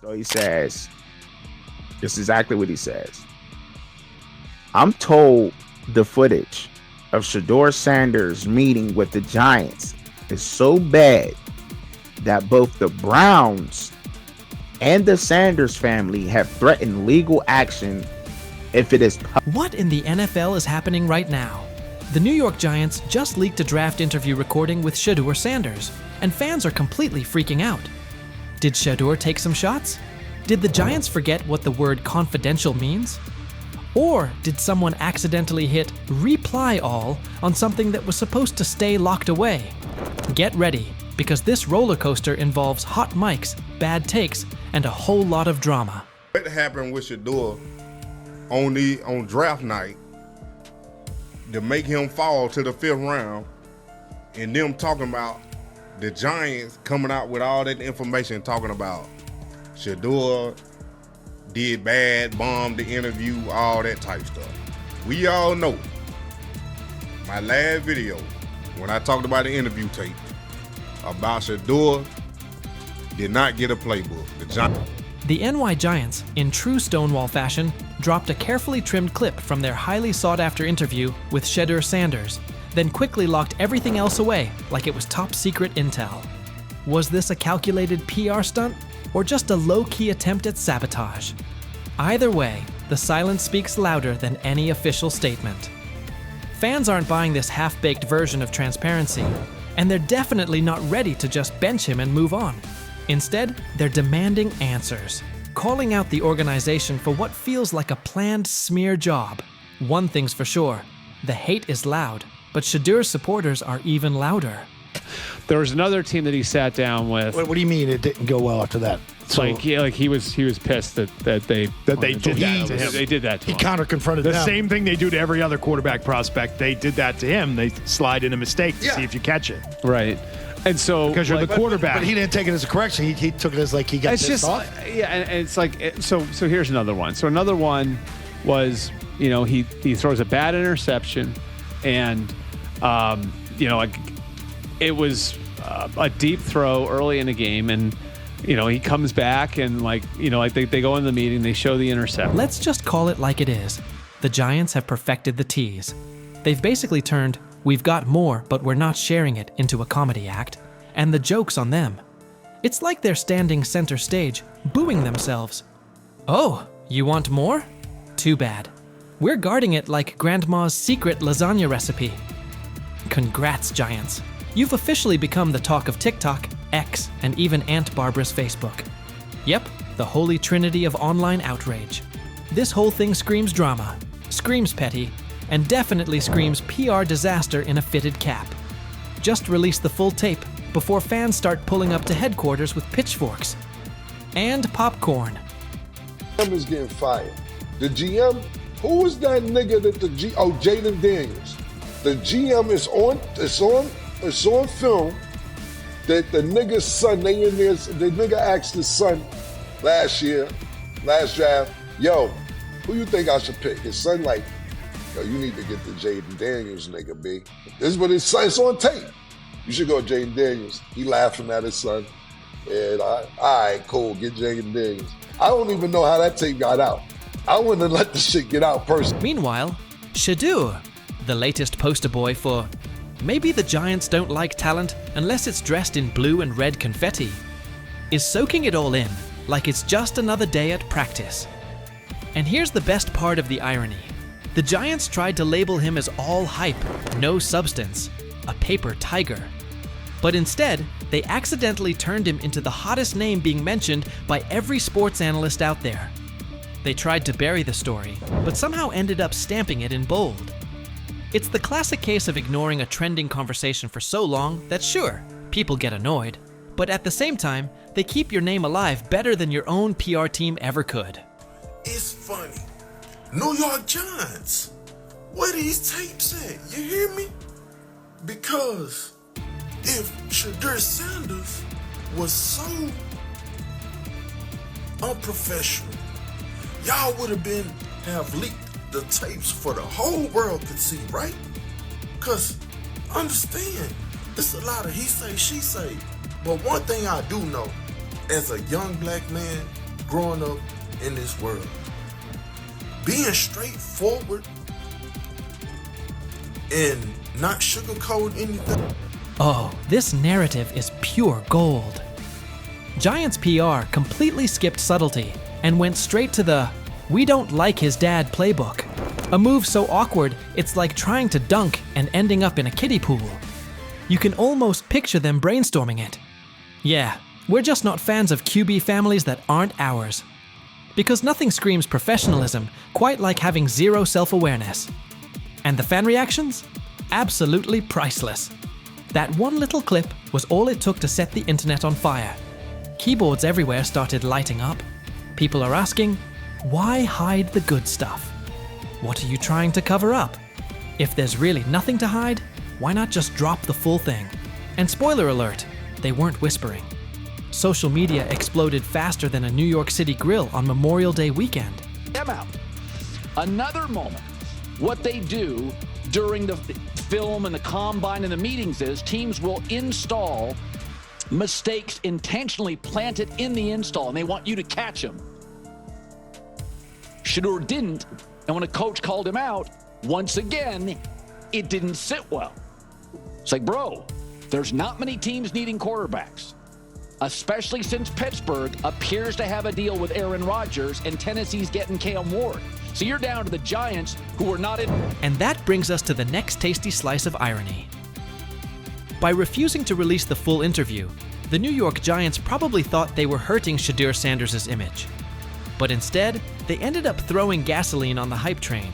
So he says, this is exactly what he says. I'm told the footage of Shedeur Sanders' meeting with the Giants is so bad that both the Browns and the Sanders family have threatened legal action if it is. What in the NFL is happening right now? The New York Giants just leaked a draft interview recording with Shedeur Sanders, and fans are completely freaking out. Did Shedeur take some shots? Did the Giants forget what the word confidential means? Or did someone accidentally hit reply all on something that was supposed to stay locked away? Get ready, because this roller coaster involves hot mics, bad takes, and a whole lot of drama. What happened with Shedeur on draft night to make him fall to the 5th round, and them talking about the Giants coming out with all that information talking about Shedeur did bad, bombed the interview, all that type stuff. We all know my last video when I talked about the interview tape about Shedeur did not get a playbook. The NY Giants, in true Stonewall fashion, dropped a carefully trimmed clip from their highly sought-after interview with Shedeur Sanders, then quickly locked everything else away like it was top-secret intel. Was this a calculated PR stunt, or just a low-key attempt at sabotage? Either way, the silence speaks louder than any official statement. Fans aren't buying this half-baked version of transparency, and they're definitely not ready to just bench him and move on. Instead, they're demanding answers, calling out the organization for what feels like a planned smear job. One thing's for sure, the hate is loud, but Shedeur's supporters are even louder. There was another team that he sat down with. What do you mean it didn't go well after that? So he was pissed that they did that to him. They did that to him. He counter-confronted the them. same thing they do to every other quarterback prospect. They did that to him. They slide in a mistake to see if you catch it. Right. And so because you're the quarterback. But he didn't take it as a correction. He took it as like he got pissed off. Yeah, and it's like so here's another one. So another one was, he throws a bad interception, and it was a deep throw early in the game, and he comes back and they go in the meeting, they show the interception. Let's just call it like it is. The Giants have perfected the tease. They've basically turned "we've got more, but we're not sharing it" into a comedy act, and the joke's on them. It's like they're standing center stage, booing themselves. Oh, you want more? Too bad. We're guarding it like Grandma's secret lasagna recipe. Congrats, Giants. You've officially become the talk of TikTok, X, and even Aunt Barbara's Facebook. Yep, the holy trinity of online outrage. This whole thing screams drama, screams petty, and definitely screams PR disaster in a fitted cap. Just release the full tape before fans start pulling up to headquarters with pitchforks. And popcorn. GM is getting fired. The GM, who was that nigga that Jaden Daniels. The GM is on film that the nigga's son, the nigga asked his son last draft, yo, who you think I should pick? His son like, yo, you need to get the Jaden Daniels nigga, B. This is what his son, it's on tape. You should go Jaden Daniels. He laughing at his son. And all right, cool, get Jaden Daniels. I don't even know how that tape got out. I wouldn't have let the shit get out personally. Meanwhile, Shedeur, the latest poster boy for maybe the Giants don't like talent unless it's dressed in blue and red confetti, is soaking it all in like it's just another day at practice. And here's the best part of the irony. The Giants tried to label him as all hype, no substance, a paper tiger. But instead, they accidentally turned him into the hottest name being mentioned by every sports analyst out there. They tried to bury the story, but somehow ended up stamping it in bold. It's the classic case of ignoring a trending conversation for so long that sure, people get annoyed, but at the same time, they keep your name alive better than your own PR team ever could. It's funny. New York Giants, where these tapes at? You hear me? Because if Shedeur Sanders was so unprofessional, y'all would have leaked the tapes for the whole world could see, right? Because understand, it's a lot of he say, she say. But one thing I do know, as a young black man growing up in this world. Being straightforward and not sugarcoat anything. Oh, this narrative is pure gold. Giants PR completely skipped subtlety and went straight to the "we don't like his dad" playbook. A move so awkward, it's like trying to dunk and ending up in a kiddie pool. You can almost picture them brainstorming it. Yeah, we're just not fans of QB families that aren't ours. Because nothing screams professionalism quite like having zero self-awareness. And the fan reactions? Absolutely priceless. That one little clip was all it took to set the internet on fire. Keyboards everywhere started lighting up. People are asking, why hide the good stuff? What are you trying to cover up? If there's really nothing to hide, why not just drop the full thing? And spoiler alert, they weren't whispering. Social media exploded faster than a New York City grill on Memorial Day weekend. Them out. Another moment. What they do during the film and the combine and the meetings is teams will install mistakes intentionally planted in the install, and they want you to catch them. Shedeur didn't, and when a coach called him out, once again, it didn't sit well. It's like, bro, there's not many teams needing quarterbacks, especially since Pittsburgh appears to have a deal with Aaron Rodgers and Tennessee's getting Cam Ward. So you're down to the Giants, who are not in. And that brings us to the next tasty slice of irony. By refusing to release the full interview, the New York Giants probably thought they were hurting Shedeur Sanders' image. But instead, they ended up throwing gasoline on the hype train.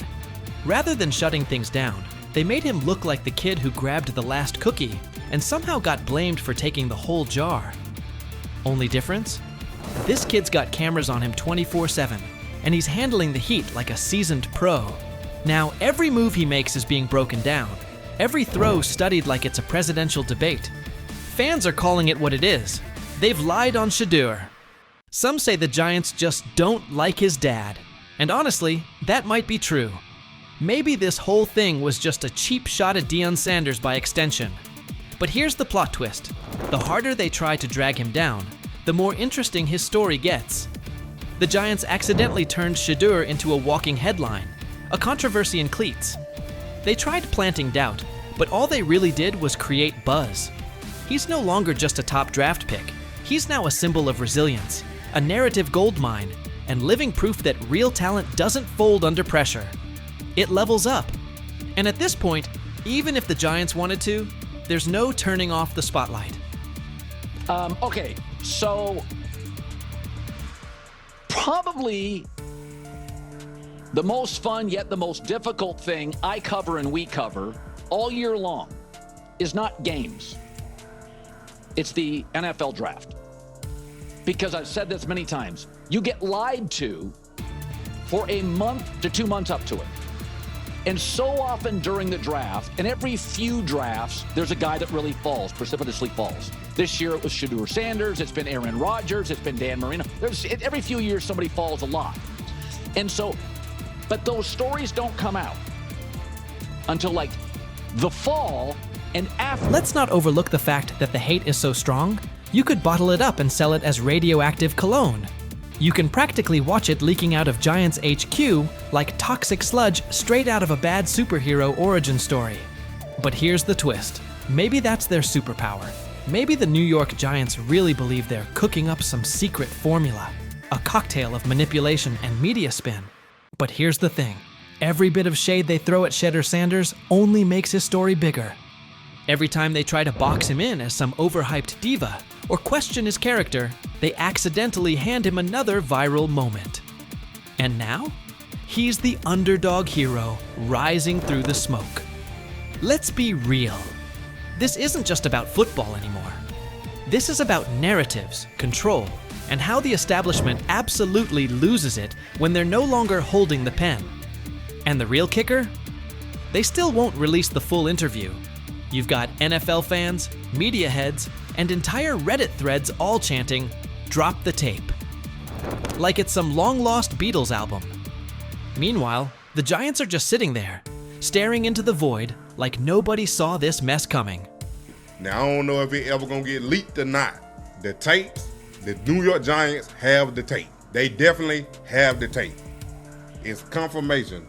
Rather than shutting things down, they made him look like the kid who grabbed the last cookie and somehow got blamed for taking the whole jar. Only difference? This kid's got cameras on him 24/7, and he's handling the heat like a seasoned pro. Now, every move he makes is being broken down, every throw studied like it's a presidential debate. Fans are calling it what it is. They've lied on Shedeur. Some say the Giants just don't like his dad, and honestly, that might be true. Maybe this whole thing was just a cheap shot at Deion Sanders by extension. But here's the plot twist. The harder they try to drag him down, the more interesting his story gets. The Giants accidentally turned Shedeur into a walking headline, a controversy in cleats. They tried planting doubt, but all they really did was create buzz. He's no longer just a top draft pick. He's now a symbol of resilience, a narrative goldmine, and living proof that real talent doesn't fold under pressure. It levels up. And at this point, even if the Giants wanted to, there's no turning off the spotlight. Okay, so probably the most fun yet the most difficult thing I cover and we cover all year long is not games. It's the NFL draft. Because I've said this many times, you get lied to for a month to 2 months up to it. And so often during the draft, and every few drafts, there's a guy that really falls, precipitously falls. This year it was Shedeur Sanders, it's been Aaron Rodgers, it's been Dan Marino. Every few years somebody falls a lot. And so, but those stories don't come out until like the fall and after. Let's not overlook the fact that the hate is so strong, you could bottle it up and sell it as radioactive cologne. You can practically watch it leaking out of Giants HQ like toxic sludge straight out of a bad superhero origin story. But here's the twist. Maybe that's their superpower. Maybe the New York Giants really believe they're cooking up some secret formula, a cocktail of manipulation and media spin. But here's the thing. Every bit of shade they throw at Shedeur Sanders only makes his story bigger. Every time they try to box him in as some overhyped diva or question his character, they accidentally hand him another viral moment. And now, he's the underdog hero rising through the smoke. Let's be real. This isn't just about football anymore. This is about narratives, control, and how the establishment absolutely loses it when they're no longer holding the pen. And the real kicker? They still won't release the full interview. You've got NFL fans, media heads, and entire Reddit threads all chanting, "Drop the tape." Like it's some long-lost Beatles album. Meanwhile, the Giants are just sitting there, staring into the void like nobody saw this mess coming. Now, I don't know if it ever gonna get leaked or not. The tapes, the New York Giants have the tape. They definitely have the tape. It's confirmation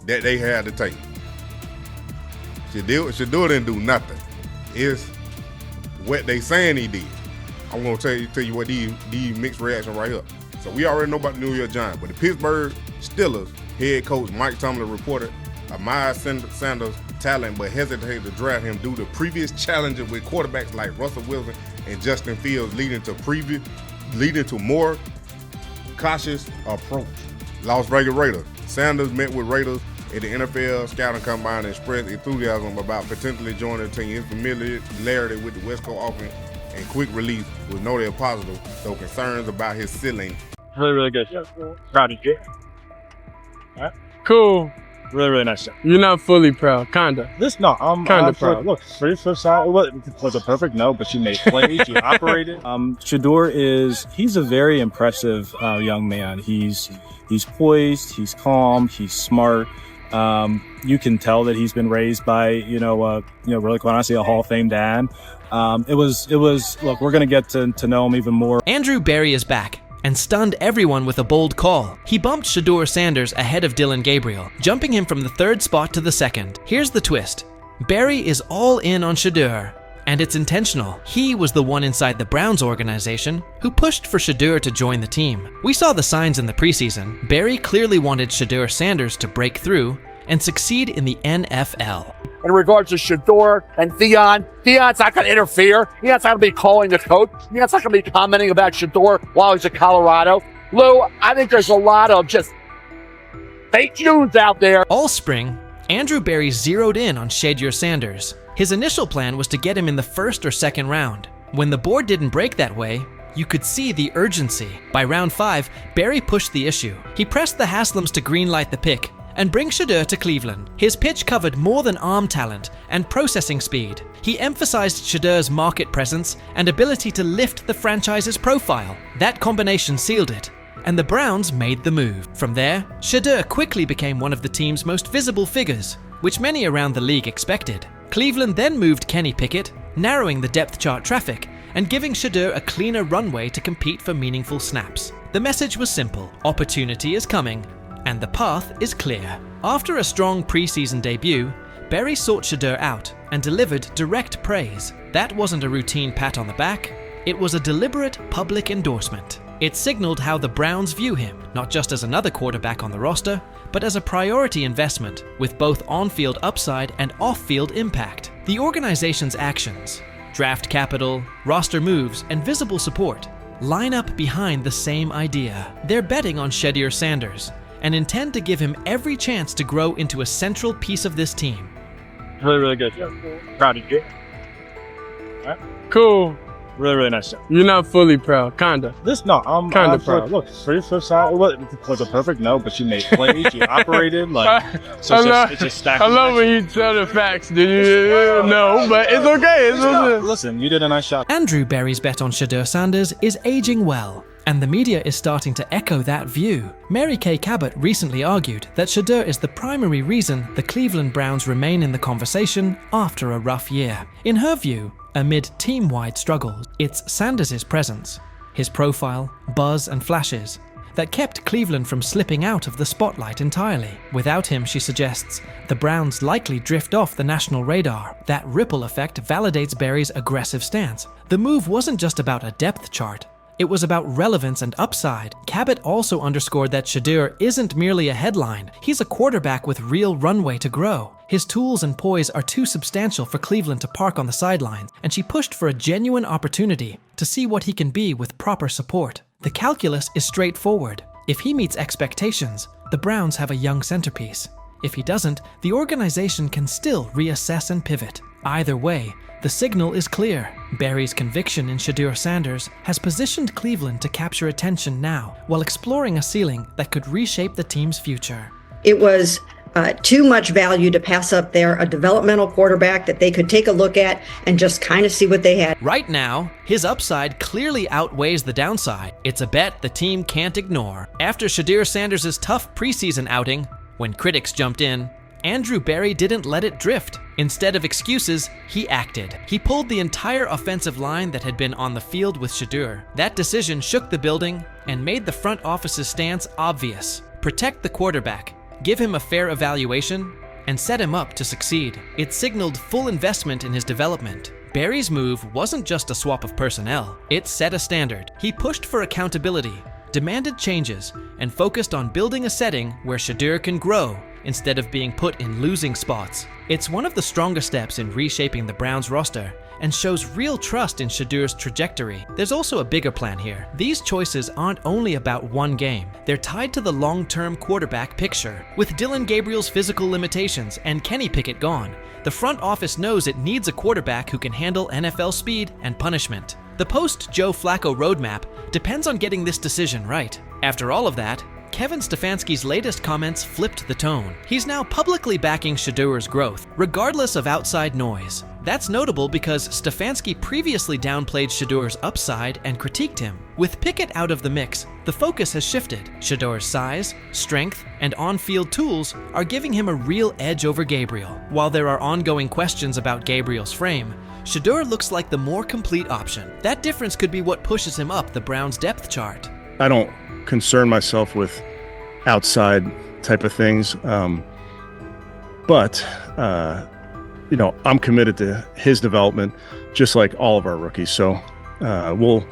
that they have the tape. Shedeur didn't do nothing. It's what they saying he did. I'm gonna tell you what these mixed reaction right here. So we already know about the New York Giants, but the Pittsburgh Steelers head coach Mike Tomlin reported Miles Sanders' talent, but hesitated to draft him due to previous challenges with quarterbacks like Russell Wilson and Justin Fields, leading to more cautious approach. Las Vegas Raiders. Sanders met with Raiders at the NFL scouting combine and expressed enthusiasm about potentially joining the team. His familiarity with the West Coast offense and quick release was noted positive, though concerns about his ceiling. Really, really good. Proud of you. Right. Cool. Really, really nice job. You're not fully proud, kinda. I'm kinda proud. Look, for the flip side, it was a perfect no, but she made plays, she operated. Shedeur he's a very impressive young man. He's poised, he's calm, he's smart. You can tell that he's been raised by, really quite honestly, a Hall of Fame dad. It was, look, we're going to get to know him even more. Andrew Berry is back and stunned everyone with a bold call. He bumped Shedeur Sanders ahead of Dillon Gabriel, jumping him from the 3rd spot to the 2nd. Here's the twist. Berry is all in on Shedeur, and it's intentional. He was the one inside the Browns organization who pushed for Shedeur to join the team. We saw the signs in the preseason. Berry clearly wanted Shedeur Sanders to break through and succeed in the NFL. In regards to Shedeur and Theon's not going to interfere. Theon's not going to be calling the coach. Theon's not going to be commenting about Shedeur while he's in Colorado. Lou, I think there's a lot of just fake news out there. All spring, Andrew Berry zeroed in on Shedeur Sanders. His initial plan was to get him in the 1st or 2nd round. When the board didn't break that way, you could see the urgency. By round 5, Berry pushed the issue. He pressed the Haslams to greenlight the pick and bring Shedeur to Cleveland. His pitch covered more than arm talent and processing speed. He emphasized Shedeur's market presence and ability to lift the franchise's profile. That combination sealed it, and the Browns made the move. From there, Shedeur quickly became one of the team's most visible figures, which many around the league expected. Cleveland then moved Kenny Pickett, narrowing the depth chart traffic and giving Shedeur a cleaner runway to compete for meaningful snaps. The message was simple: opportunity is coming, and the path is clear. After a strong preseason debut, Berry sought Shedeur out and delivered direct praise. That wasn't a routine pat on the back, it was a deliberate public endorsement. It signaled how the Browns view him, not just as another quarterback on the roster, but as a priority investment with both on-field upside and off-field impact. The organization's actions, draft capital, roster moves, and visible support line up behind the same idea. They're betting on Shedeur Sanders and intend to give him every chance to grow into a central piece of this team. Really, really good. Proud of you. Right. Cool. Really, really nice job. You're not fully proud, kinda. I'm kinda proud. Look, for the flip side, it was a perfect no, but she made plays, she operated, it's just stacked. I love when you tell the facts, dude. No, but it's okay. Listen, you did a nice job. Andrew Berry's bet on Shedeur Sanders is aging well, and the media is starting to echo that view. Mary Kay Cabot recently argued that Shedeur is the primary reason the Cleveland Browns remain in the conversation after a rough year. In her view, amid team-wide struggles, it's Sanders' presence, his profile, buzz, and flashes that kept Cleveland from slipping out of the spotlight entirely. Without him, she suggests, the Browns likely drift off the national radar. That ripple effect validates Berry's aggressive stance. The move wasn't just about a depth chart, it was about relevance and upside. Cabot also underscored that Shedeur isn't merely a headline, he's a quarterback with real runway to grow. His tools and poise are too substantial for Cleveland to park on the sidelines, and she pushed for a genuine opportunity to see what he can be with proper support. The calculus is straightforward. If he meets expectations, the Browns have a young centerpiece. If he doesn't, the organization can still reassess and pivot. Either way, the signal is clear. Berry's conviction in Shedeur Sanders has positioned Cleveland to capture attention now, while exploring a ceiling that could reshape the team's future. It was too much value to pass up there, a developmental quarterback that they could take a look at and just kind of see what they had. Right now, his upside clearly outweighs the downside. It's a bet the team can't ignore. After Shedeur Sanders' tough preseason outing, when critics jumped in, Andrew Berry didn't let it drift. Instead of excuses, he acted. He pulled the entire offensive line that had been on the field with Shedeur. That decision shook the building and made the front office's stance obvious. Protect the quarterback, give him a fair evaluation, and set him up to succeed. It signaled full investment in his development. Berry's move wasn't just a swap of personnel, it set a standard. He pushed for accountability, demanded changes, and focused on building a setting where Shedeur can grow instead of being put in losing spots. It's one of the strongest steps in reshaping the Browns roster and shows real trust in Shedeur's trajectory. There's also a bigger plan here. These choices aren't only about one game. They're tied to the long-term quarterback picture. With Dillon Gabriel's physical limitations and Kenny Pickett gone, the front office knows it needs a quarterback who can handle NFL speed and punishment. The post-Joe Flacco roadmap depends on getting this decision right. After all of that, Kevin Stefanski's latest comments flipped the tone. He's now publicly backing Shedeur's growth, regardless of outside noise. That's notable because Stefanski previously downplayed Shedeur's upside and critiqued him. With Pickett out of the mix, the focus has shifted. Shedeur's size, strength, and on-field tools are giving him a real edge over Gabriel. While there are ongoing questions about Gabriel's frame, Shedeur looks like the more complete option. That difference could be what pushes him up the Browns' depth chart. I don't concern myself with outside type of things, but I'm committed to his development, just like all of our rookies. So we'll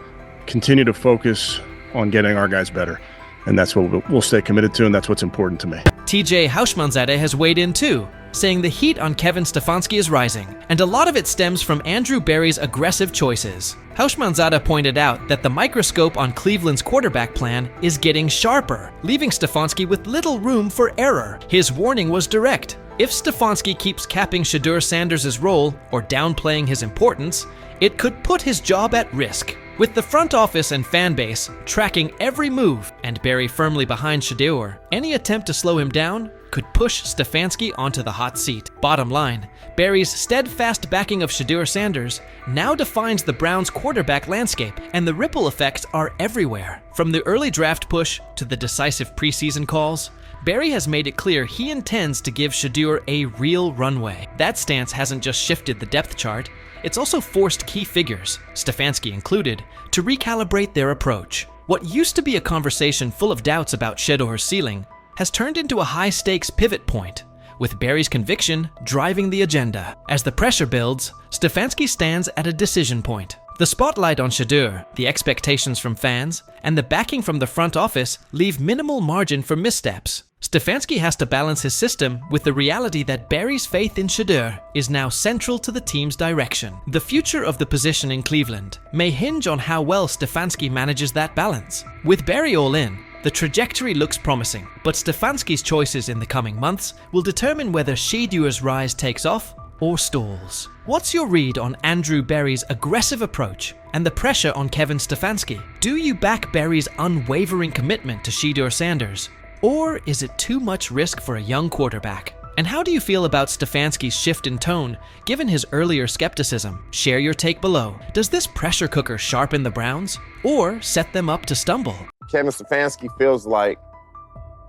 continue to focus on getting our guys better, and that's what we'll stay committed to, and that's what's important to me. TJ Houshmandzadeh has weighed in too, saying the heat on Kevin Stefanski is rising, and a lot of it stems from Andrew Berry's aggressive choices. Houshmandzadeh pointed out that the microscope on Cleveland's quarterback plan is getting sharper, leaving Stefanski with little room for error. His warning was direct. If Stefanski keeps capping Shedeur Sanders' role or downplaying his importance, it could put his job at risk. With the front office and fan base tracking every move and Berry firmly behind Shedeur, any attempt to slow him down could push Stefanski onto the hot seat. Bottom line, Berry's steadfast backing of Shedeur Sanders now defines the Browns' quarterback landscape, and the ripple effects are everywhere. From the early draft push to the decisive preseason calls, Berry has made it clear he intends to give Shedeur a real runway. That stance hasn't just shifted the depth chart, it's also forced key figures, Stefanski included, to recalibrate their approach. What used to be a conversation full of doubts about Shedeur's ceiling has turned into a high-stakes pivot point, with Berry's conviction driving the agenda. As the pressure builds, Stefanski stands at a decision point. The spotlight on Shedeur, the expectations from fans, and the backing from the front office leave minimal margin for missteps. Stefanski has to balance his system with the reality that Berry's faith in Shedeur is now central to the team's direction. The future of the position in Cleveland may hinge on how well Stefanski manages that balance. With Berry all in, the trajectory looks promising, but Stefanski's choices in the coming months will determine whether Shedeur's rise takes off or stalls. What's your read on Andrew Berry's aggressive approach and the pressure on Kevin Stefanski? Do you back Berry's unwavering commitment to Shedeur Sanders? Or is it too much risk for a young quarterback? And how do you feel about Stefanski's shift in tone, given his earlier skepticism? Share your take below. Does this pressure cooker sharpen the Browns, or set them up to stumble? Kevin Stefanski feels like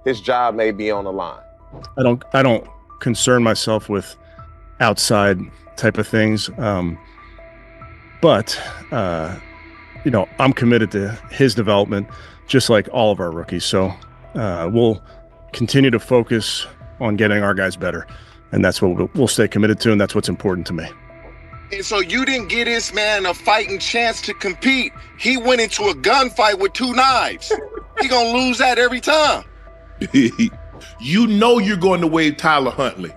his job may be on the line. I don't concern myself with outside type of things, but I'm committed to his development, just like all of our rookies. So we'll continue to focus on getting our guys better, and that's what we'll stay committed to, and that's what's important to me. And so you didn't give this man a fighting chance to compete. He went into a gunfight with 2 knives. He gonna lose that every time. You know you're going to waive Tyler Huntley.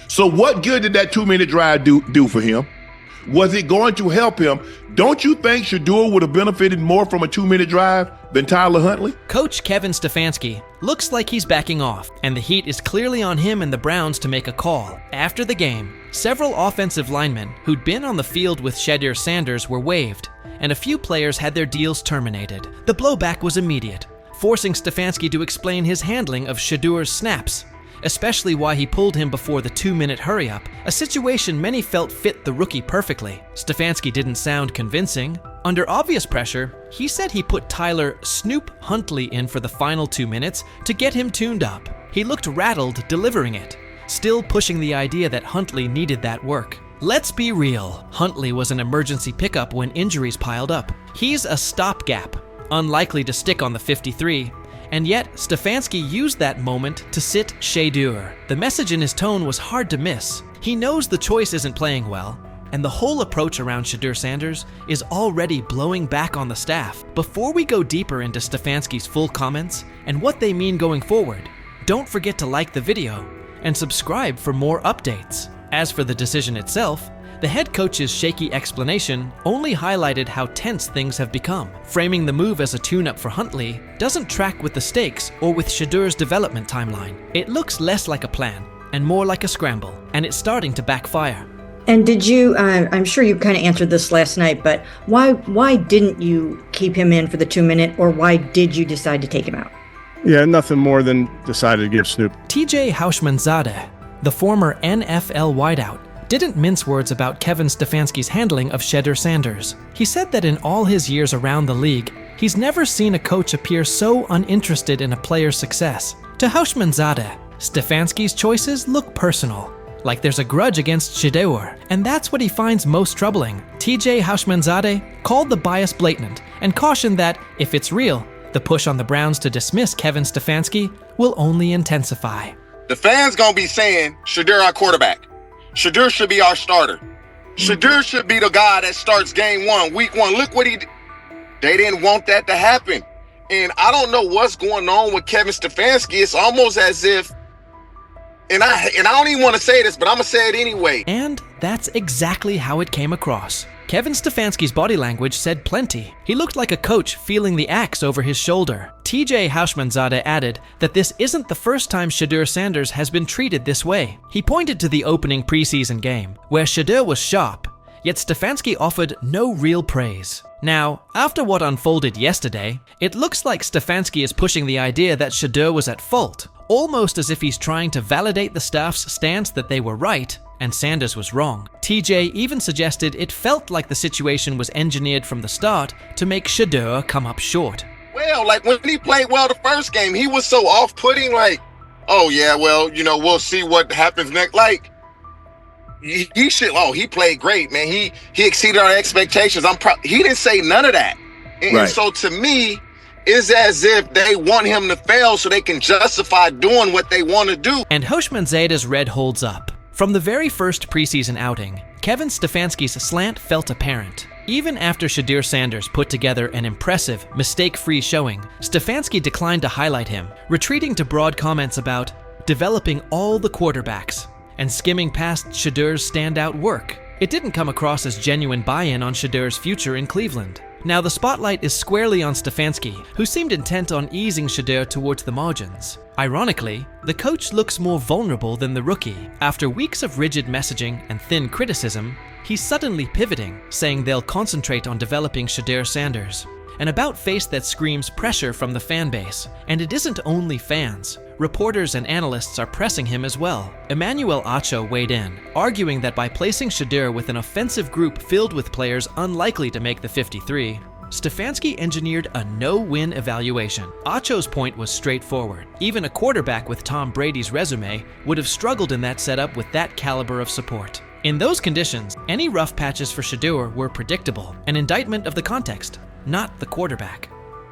So what good did that 2-minute drive do for him? Was it going to help him? Don't you think Shedeur would have benefited more from a 2-minute drive than Tyler Huntley? Coach Kevin Stefanski looks like he's backing off, and the heat is clearly on him and the Browns to make a call. After the game, several offensive linemen who'd been on the field with Shedeur Sanders were waived, and a few players had their deals terminated. The blowback was immediate, forcing Stefanski to explain his handling of Shedeur's snaps, especially why he pulled him before the 2-minute hurry-up, a situation many felt fit the rookie perfectly. Stefanski didn't sound convincing. Under obvious pressure, he said he put Tyler Snoop Huntley in for the final 2 minutes to get him tuned up. He looked rattled delivering it, still pushing the idea that Huntley needed that work. Let's be real, Huntley was an emergency pickup when injuries piled up. He's a stopgap, unlikely to stick on the 53, and yet Stefanski used that moment to sit Shedeur. The message in his tone was hard to miss. He knows the choice isn't playing well, and the whole approach around Shedeur Sanders is already blowing back on the staff. Before we go deeper into Stefanski's full comments and what they mean going forward, don't forget to like the video and subscribe for more updates. As for the decision itself, the head coach's shaky explanation only highlighted how tense things have become. Framing the move as a tune-up for Huntley doesn't track with the stakes or with Shedeur's development timeline. It looks less like a plan and more like a scramble, and it's starting to backfire. And did you, I'm sure you kind of answered this last night, but why didn't you keep him in for the 2-minute, or why did you decide to take him out? Yeah, nothing more than decided to give Snoop. TJ Houshmandzadeh, the former NFL wideout, didn't mince words about Kevin Stefanski's handling of Shedeur Sanders. He said that in all his years around the league, he's never seen a coach appear so uninterested in a player's success. To Houshmandzadeh, Stefanski's choices look personal, like there's a grudge against Shedeur, and that's what he finds most troubling. TJ Houshmandzadeh called the bias blatant and cautioned that, if it's real, the push on the Browns to dismiss Kevin Stefanski will only intensify. The fans gonna be saying, Shedeur our quarterback. Shedeur should be our starter. Shedeur should be the guy that starts game 1, week 1. Look what he did. They didn't want that to happen. And I don't know what's going on with Kevin Stefanski. It's almost as if, and I don't even want to say this, but I'm gonna say it anyway. And that's exactly how it came across. Kevin Stefanski's body language said plenty. He looked like a coach feeling the axe over his shoulder. TJ Houshmandzadeh added that this isn't the first time Shedeur Sanders has been treated this way. He pointed to the opening preseason game, where Shedeur was sharp, yet Stefanski offered no real praise. Now, after what unfolded yesterday, it looks like Stefanski is pushing the idea that Shedeur was at fault, almost as if he's trying to validate the staff's stance that they were right and Sanders was wrong. TJ even suggested it felt like the situation was engineered from the start to make Shedeur come up short. Well, like when he played well the first game, he was so off-putting, like, oh yeah, well, we'll see what happens next. Like, he played great, man. He exceeded our expectations. He didn't say none of that. And so to me, it's as if they want him to fail so they can justify doing what they want to do. And Houshmandzadeh's red holds up. From the very first preseason outing, Kevin Stefanski's slant felt apparent. Even after Shedeur Sanders put together an impressive, mistake-free showing, Stefanski declined to highlight him, retreating to broad comments about developing all the quarterbacks and skimming past Shedeur's standout work. It didn't come across as genuine buy-in on Shedeur's future in Cleveland. Now the spotlight is squarely on Stefanski, who seemed intent on easing Shedeur towards the margins. Ironically, the coach looks more vulnerable than the rookie. After weeks of rigid messaging and thin criticism, he's suddenly pivoting, saying they'll concentrate on developing Shedeur Sanders. An about-face that screams pressure from the fan base. And it isn't only fans. Reporters and analysts are pressing him as well. Emmanuel Acho weighed in, arguing that by placing Shedeur with an offensive group filled with players unlikely to make the 53, Stefanski engineered a no-win evaluation. Acho's point was straightforward. Even a quarterback with Tom Brady's resume would have struggled in that setup with that caliber of support. In those conditions, any rough patches for Shedeur were predictable, an indictment of the context, not the quarterback.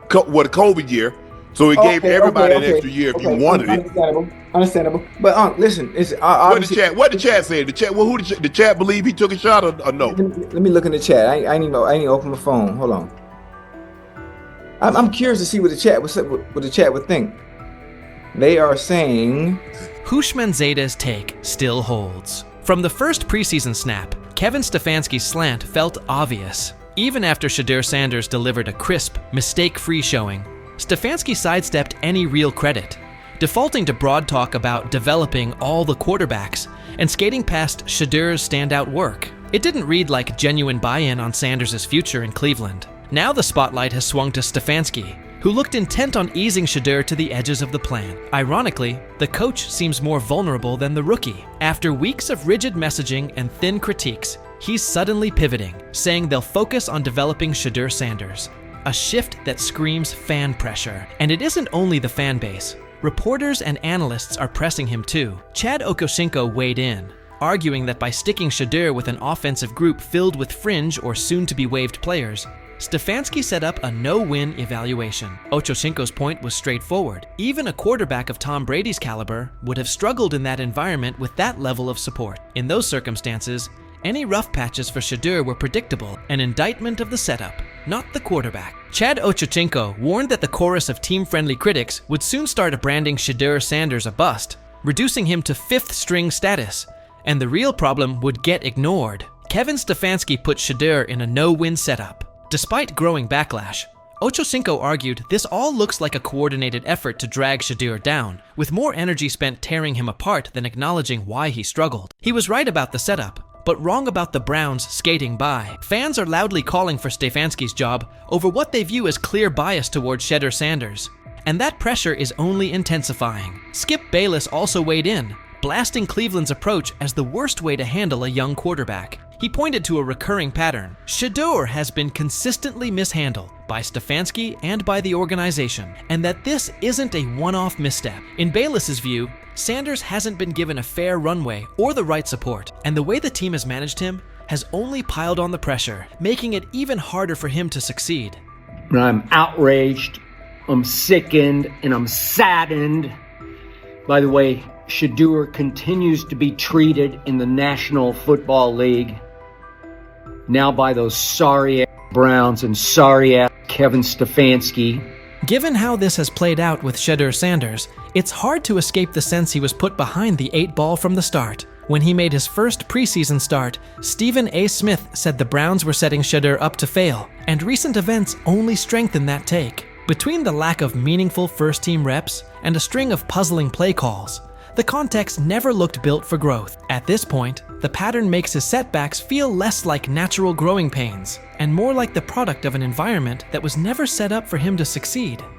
The COVID year, so he gave everybody an extra year if you wanted it. Understandable. But listen, it's what the chat said. The chat believe he took a shot or no? Let me look in the chat. I ain't even open my phone. Hold on. I'm curious to see what the chat would think. They are saying Houshmandzadeh's take still holds. From the first preseason snap, Kevin Stefanski's slant felt obvious. Even after Shedeur Sanders delivered a crisp, mistake-free showing, Stefanski sidestepped any real credit, defaulting to broad talk about developing all the quarterbacks and skating past Shedeur's standout work. It didn't read like genuine buy-in on Sanders' future in Cleveland. Now the spotlight has swung to Stefanski, who looked intent on easing Shedeur to the edges of the plan. Ironically, the coach seems more vulnerable than the rookie. After weeks of rigid messaging and thin critiques, he's suddenly pivoting, saying they'll focus on developing Shedeur Sanders. A shift that screams fan pressure. And it isn't only the fan base. Reporters and analysts are pressing him too. Chad Okosinko weighed in, arguing that by sticking Shedeur with an offensive group filled with fringe or soon-to-be-waived players, Stefanski set up a no-win evaluation. Ochocinco's point was straightforward. Even a quarterback of Tom Brady's caliber would have struggled in that environment with that level of support. In those circumstances, any rough patches for Shedeur were predictable, an indictment of the setup, not the quarterback. Chad Ochocinco warned that the chorus of team-friendly critics would soon start branding Shedeur Sanders a bust, reducing him to fifth-string status, and the real problem would get ignored. Kevin Stefanski put Shedeur in a no-win setup. Despite growing backlash, Ochocinco argued this all looks like a coordinated effort to drag Shedeur down, with more energy spent tearing him apart than acknowledging why he struggled. He was right about the setup, but wrong about the Browns skating by. Fans are loudly calling for Stefanski's job over what they view as clear bias towards Shedeur Sanders, and that pressure is only intensifying. Skip Bayless also weighed in, blasting Cleveland's approach as the worst way to handle a young quarterback. He pointed to a recurring pattern. Shedeur has been consistently mishandled by Stefanski and by the organization, and that this isn't a one-off misstep. In Bayless's view, Sanders hasn't been given a fair runway or the right support, and the way the team has managed him has only piled on the pressure, making it even harder for him to succeed. I'm outraged, I'm sickened, and I'm saddened by the way Shedeur continues to be treated in the National Football League, now by those sorry-ass Browns and sorry-ass Kevin Stefanski. Given how this has played out with Shedeur Sanders, it's hard to escape the sense he was put behind the 8-ball from the start. When he made his first preseason start, Stephen A. Smith said the Browns were setting Shedeur up to fail, and recent events only strengthen that take. Between the lack of meaningful first-team reps and a string of puzzling play calls, the context never looked built for growth. At this point, the pattern makes his setbacks feel less like natural growing pains and more like the product of an environment that was never set up for him to succeed.